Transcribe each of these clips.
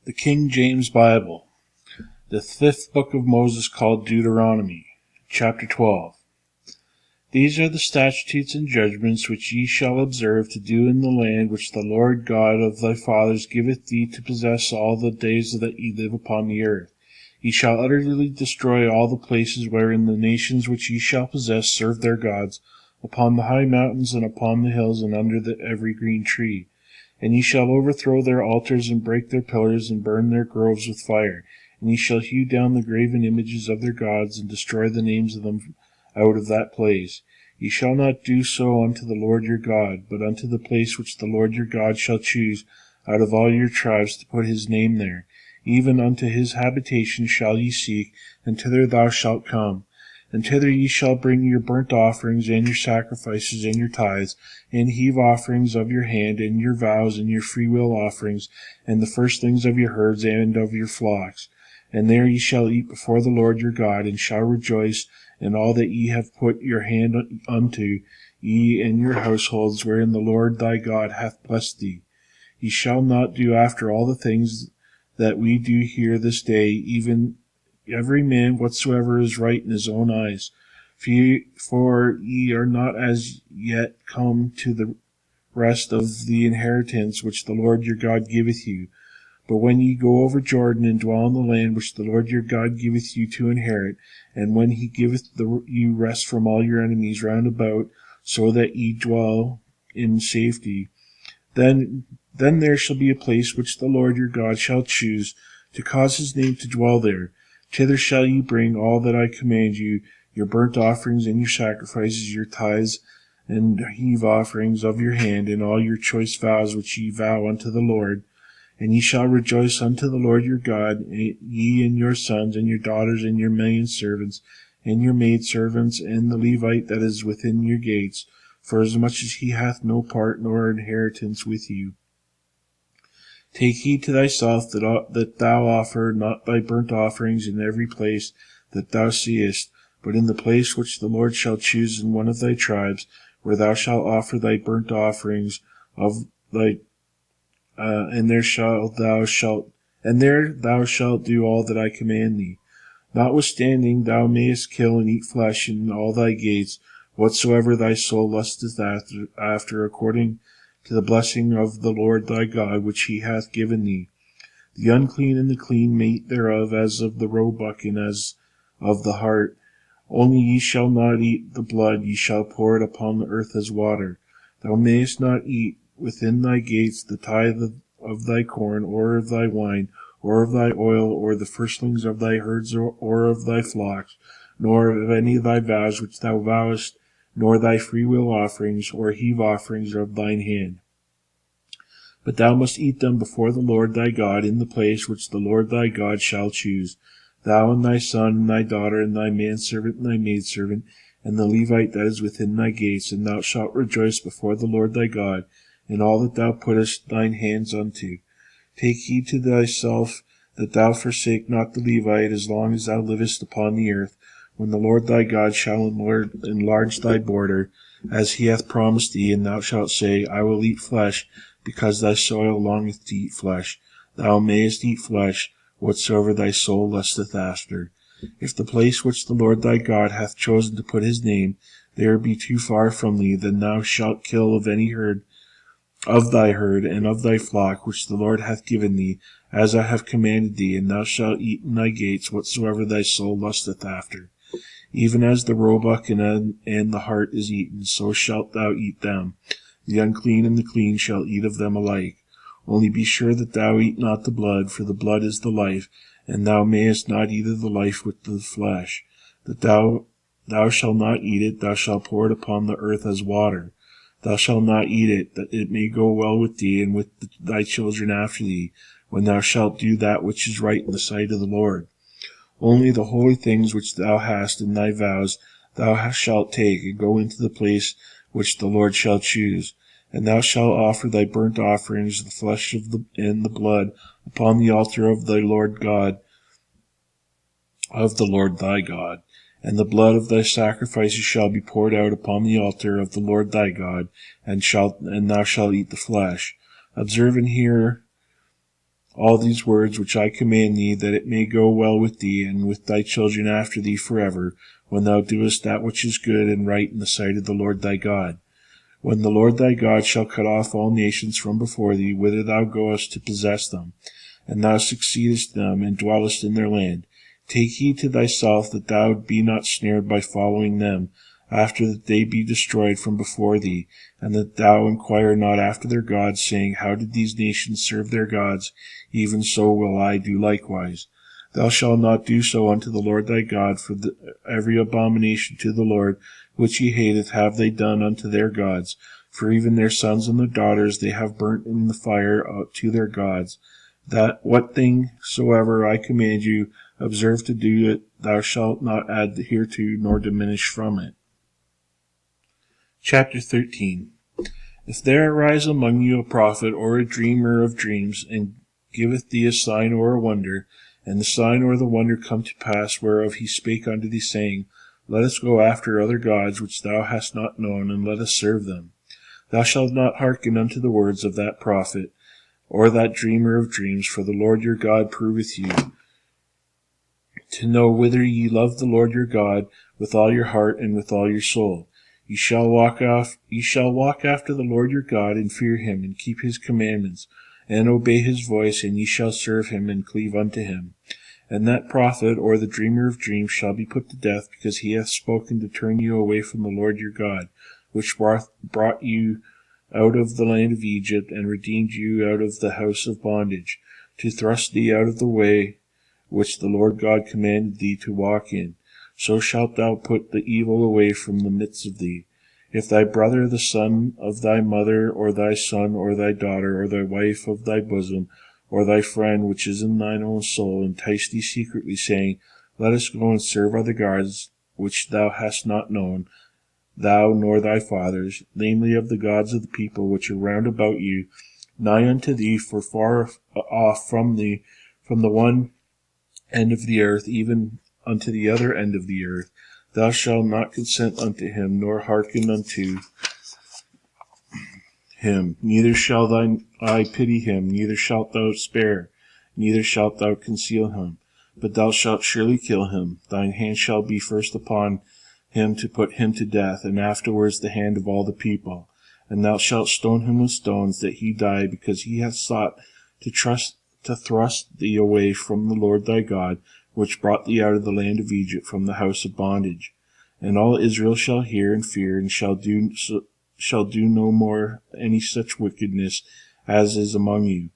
The King James Bible, the fifth book of Moses, called Deuteronomy, chapter 12. These are the statutes and judgments which ye shall observe to do in the land which the Lord God of thy fathers giveth thee to possess all the days that ye live upon the earth. Ye shall utterly destroy all the places wherein the nations which ye shall possess serve their gods, upon the high mountains and upon the hills and under every green tree. And ye shall overthrow their altars, and break their pillars, and burn their groves with fire. And ye shall hew down the graven images of their gods, and destroy the names of them out of that place. Ye shall not do so unto the Lord your God, but unto the place which the Lord your God shall choose out of all your tribes to put his name there. Even unto his habitation shall ye seek, and thither thou shalt come. And thither ye shall bring your burnt offerings, and your sacrifices, and your tithes, and heave offerings of your hand, and your vows, and your freewill offerings, and the firstlings of your herds and of your flocks. And there ye shall eat before the Lord your God, and shall rejoice in all that ye have put your hand unto, ye and your households, wherein the Lord thy God hath blessed thee. Ye shall not do after all the things that we do here this day, even every man whatsoever is right in his own eyes. For ye are not as yet come to the rest of the inheritance which the Lord your God giveth you. But when ye go over Jordan, and dwell in the land which the Lord your God giveth you to inherit, and when he giveth you rest from all your enemies round about, so that ye dwell in safety, then there shall be a place which the Lord your God shall choose, to cause his name to dwell there. Thither shall ye bring all that I command you, your burnt offerings, and your sacrifices, your tithes, and heave offerings of your hand, and all your choice vows which ye vow unto the Lord. And ye shall rejoice unto the Lord your God, ye and your sons, and your daughters, and your maidservants, and your maidservants, and the Levite that is within your gates, forasmuch as he hath no part nor inheritance with you. Take heed to thyself that thou offer not thy burnt offerings in every place that thou seest, but in the place which the Lord shall choose in one of thy tribes, where thou shalt offer thy burnt offerings of thy and there thou shalt do all that I command thee. Notwithstanding thou mayest kill and eat flesh in all thy gates, whatsoever thy soul lusteth after, according to the blessing of the Lord thy God, which he hath given thee. The unclean and the clean may eat thereof, as of the roebuck and as of the hart. Only ye shall not eat the blood, ye shall pour it upon the earth as water. Thou mayest not eat within thy gates the tithe of thy corn, or of thy wine, or of thy oil, or the firstlings of thy herds, or of thy flocks, nor of any of thy vows which thou vowest, nor thy freewill offerings, or heave offerings of thine hand. But thou must eat them before the Lord thy God in the place which the Lord thy God shall choose, thou and thy son and thy daughter, and thy manservant and thy maidservant, and the Levite that is within thy gates, and thou shalt rejoice before the Lord thy God in all that thou puttest thine hands unto. Take heed to thyself that thou forsake not the Levite as long as thou livest upon the earth, when the Lord thy God shall enlarge thy border, as he hath promised thee, and thou shalt say, I will eat flesh, because thy soul longeth to eat flesh. Thou mayest eat flesh, whatsoever thy soul lusteth after. If the place which the Lord thy God hath chosen to put his name there be too far from thee, then thou shalt kill of any herd of thy herd and of thy flock which the Lord hath given thee, as I have commanded thee, and thou shalt eat in thy gates whatsoever thy soul lusteth after. Even as the roebuck and the hart is eaten, so shalt thou eat them. The unclean and the clean shall eat of them alike. Only be sure that thou eat not the blood, for the blood is the life, and thou mayest not eat of the life with the flesh. That thou shalt not eat it, thou shalt pour it upon the earth as water. Thou shalt not eat it, that it may go well with thee and with thy children after thee, when thou shalt do that which is right in the sight of the Lord. Only the holy things which thou hast in thy vows thou shalt take, and go into the place which the Lord shall choose. And thou shalt offer thy burnt offerings, the flesh and the blood, upon the altar of the Lord thy God. And the blood of thy sacrifices shall be poured out upon the altar of the Lord thy God, and thou shalt eat the flesh. Observe and hear all these words which I command thee, that it may go well with thee, and with thy children after thee forever, when thou doest that which is good and right in the sight of the Lord thy God. When the Lord thy God shall cut off all nations from before thee, whither thou goest to possess them, and thou succeedest them, and dwellest in their land, take heed to thyself that thou be not snared by following them, after that they be destroyed from before thee, and that thou inquire not after their gods, saying, How did these nations serve their gods? Even so will I do likewise. Thou shalt not do so unto the Lord thy God, for every abomination to the Lord which he hateth have they done unto their gods, for even their sons and their daughters they have burnt in the fire to their gods. That what thing soever I command you, observe to do it, thou shalt not add hereto, nor diminish from it. Chapter 13. If there arise among you a prophet or a dreamer of dreams, and giveth thee a sign or a wonder, and the sign or the wonder come to pass, whereof he spake unto thee, saying, Let us go after other gods which thou hast not known, and let us serve them. Thou shalt not hearken unto the words of that prophet, or that dreamer of dreams, for the Lord your God proveth you, to know whether ye love the Lord your God with all your heart and with all your soul. Ye shall walk after the Lord your God, and fear him, and keep his commandments, and obey his voice, and ye shall serve him, and cleave unto him. And that prophet, or the dreamer of dreams, shall be put to death, because he hath spoken to turn you away from the Lord your God, which brought you out of the land of Egypt, and redeemed you out of the house of bondage, to thrust thee out of the way which the Lord God commanded thee to walk in. So shalt thou put the evil away from the midst of thee. If thy brother, the son of thy mother, or thy son, or thy daughter, or thy wife of thy bosom, or thy friend which is in thine own soul, entice thee secretly, saying, Let us go and serve other gods which thou hast not known, thou nor thy fathers, namely of the gods of the people which are round about you, nigh unto thee, for far off from thee, from the one end of the earth even unto the other end of the earth, thou shalt not consent unto him, nor hearken unto him, neither shall thine eye pity him, neither shalt thou spare, neither shalt thou conceal him, but thou shalt surely kill him. Thine hand shall be first upon him to put him to death, and afterwards the hand of all the people. And thou shalt stone him with stones, that he die, because he hath sought to thrust thee away from the Lord thy God, which brought thee out of the land of Egypt, from the house of bondage. And all Israel shall hear and fear, and shall do no more any such wickedness as is among you.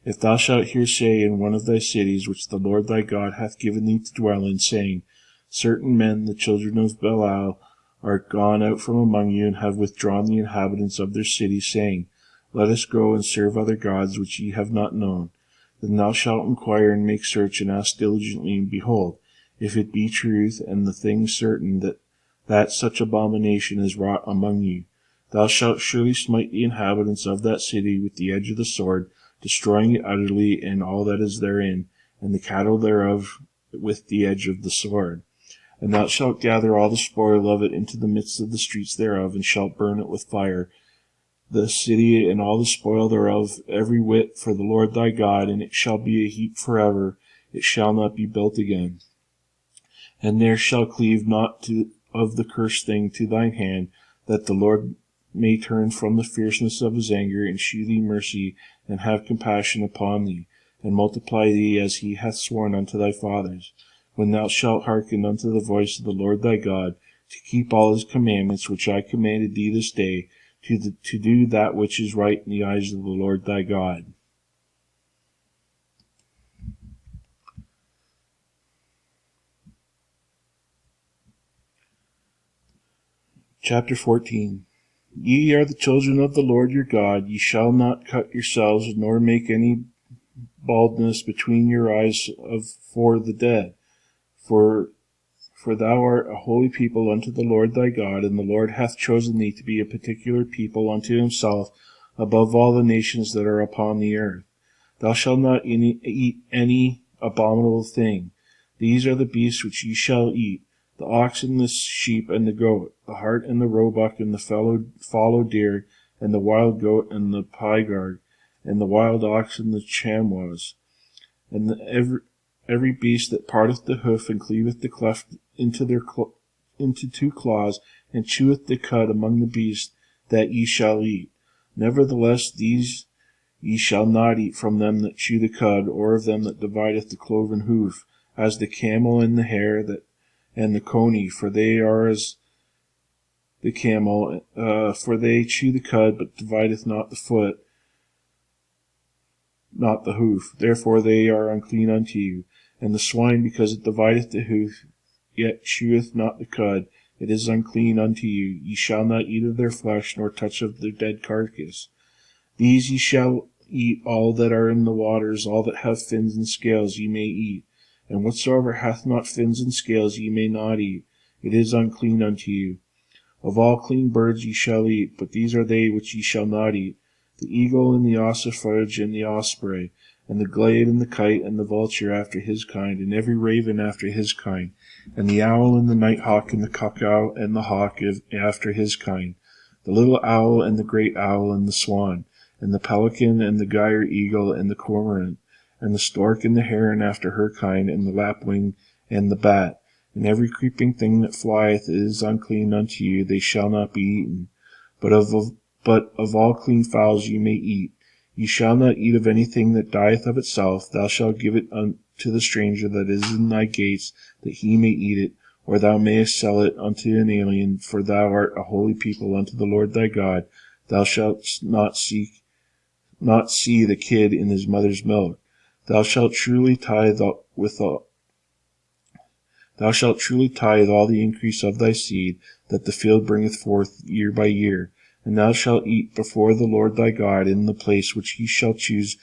If thou shalt hear say in one of thy cities, which the Lord thy God hath given thee to dwell in, saying, Certain men, the children of Belial, are gone out from among you, and have withdrawn the inhabitants of their city, saying, Let us go and serve other gods which ye have not known. Then thou shalt inquire and make search, and ask diligently, and behold, if it be truth, and the thing certain, that such abomination is wrought among you, thou shalt surely smite the inhabitants of that city with the edge of the sword, destroying it utterly, and all that is therein, and the cattle thereof with the edge of the sword. And thou shalt gather all the spoil of it into the midst of the streets thereof, and shalt burn it with fire, the city and all the spoil thereof, every whit, for the Lord thy God, and it shall be a heap forever, it shall not be built again. And there shall cleave not of the cursed thing to thine hand, that the Lord may turn from the fierceness of his anger, and shew thee mercy, and have compassion upon thee, and multiply thee as he hath sworn unto thy fathers, when thou shalt hearken unto the voice of the Lord thy God, to keep all his commandments which I commanded thee this day, to do that which is right in the eyes of the Lord thy God. Chapter 14. Ye are the children of the Lord your God. Ye shall not cut yourselves, nor make any baldness between your eyes for the dead. For thou art a holy people unto the Lord thy God, and the Lord hath chosen thee to be a particular people unto himself above all the nations that are upon the earth. Thou shalt not eat any abominable thing. These are the beasts which ye shall eat, the ox and the sheep and the goat, the hart and the roebuck and the fallow deer, and the wild goat and the pygarg, and the wild ox and the chamois, and every beast that parteth the hoof and cleaveth the cleft into into two claws, and cheweth the cud among the beasts, that ye shall eat. Nevertheless, these ye shall not eat from them that chew the cud, or of them that divideth the cloven hoof, as the camel and the hare and the coney, for they are as the camel, for they chew the cud, but divideth not the foot, not the hoof. Therefore they are unclean unto you. And the swine, because it divideth the hoof, yet cheweth not the cud, it is unclean unto you. Ye shall not eat of their flesh, nor touch of their dead carcass. These ye shall eat. All that are in the waters, all that have fins and scales, ye may eat. And whatsoever hath not fins and scales ye may not eat. It is unclean unto you. Of all clean birds ye shall eat, but these are they which ye shall not eat: the eagle, and the ossifrage, and the osprey, and the glade, and the kite, and the vulture after his kind, and every raven after his kind, and the owl, and the nighthawk, and the cuckoo, and the hawk after his kind, the little owl, and the great owl, and the swan, and the pelican, and the gyre eagle, and the cormorant, and the stork, and the heron after her kind, and the lapwing, and the bat. And every creeping thing that flieth is unclean unto you, they shall not be eaten. But of all clean fowls ye may eat. Ye shall not eat of anything that dieth of itself. Thou shalt give it unto the stranger that is in thy gates, that he may eat it, or thou mayest sell it unto an alien, for thou art a holy people unto the Lord thy God. Thou shalt not see the kid in his mother's milk. Thou shalt truly tithe all the increase of thy seed, that the field bringeth forth year by year. And thou shalt eat before the Lord thy God in the place which he shall choose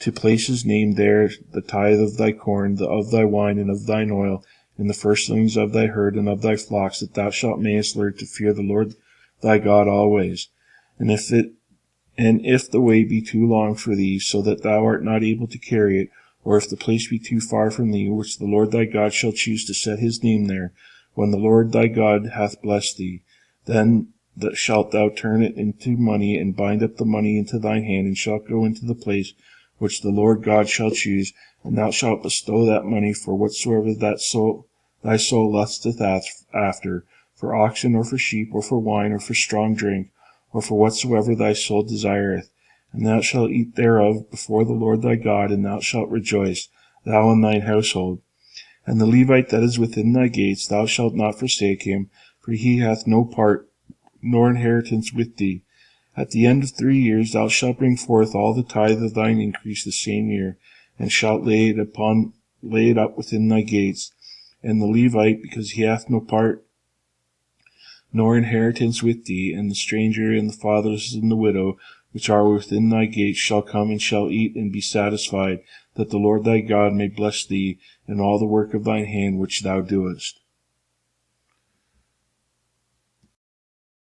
to place his name there, the tithe of thy corn, of thy wine, and of thine oil, and the firstlings of thy herd and of thy flocks, that thou mayest learn to fear the Lord thy God always. And if the way be too long for thee, so that thou art not able to carry it, or if the place be too far from thee, which the Lord thy God shall choose to set his name there, when the Lord thy God hath blessed thee, then shalt thou turn it into money, and bind up the money into thine hand, and shalt go into the place which the Lord God shall choose, and thou shalt bestow that money for whatsoever thy soul lusteth after, for oxen, or for sheep, or for wine, or for strong drink, or for whatsoever thy soul desireth. And thou shalt eat thereof before the Lord thy God, and thou shalt rejoice, thou and thine household. And the Levite that is within thy gates, thou shalt not forsake him, for he hath no part nor inheritance with thee. At the end of 3 years thou shalt bring forth all the tithe of thine increase the same year, and shalt lay it up within thy gates. And the Levite, because he hath no part nor inheritance with thee, and the stranger, and the fatherless, and the widow, which are within thy gates, shall come and shall eat and be satisfied, that the Lord thy God may bless thee in all the work of thine hand which thou doest.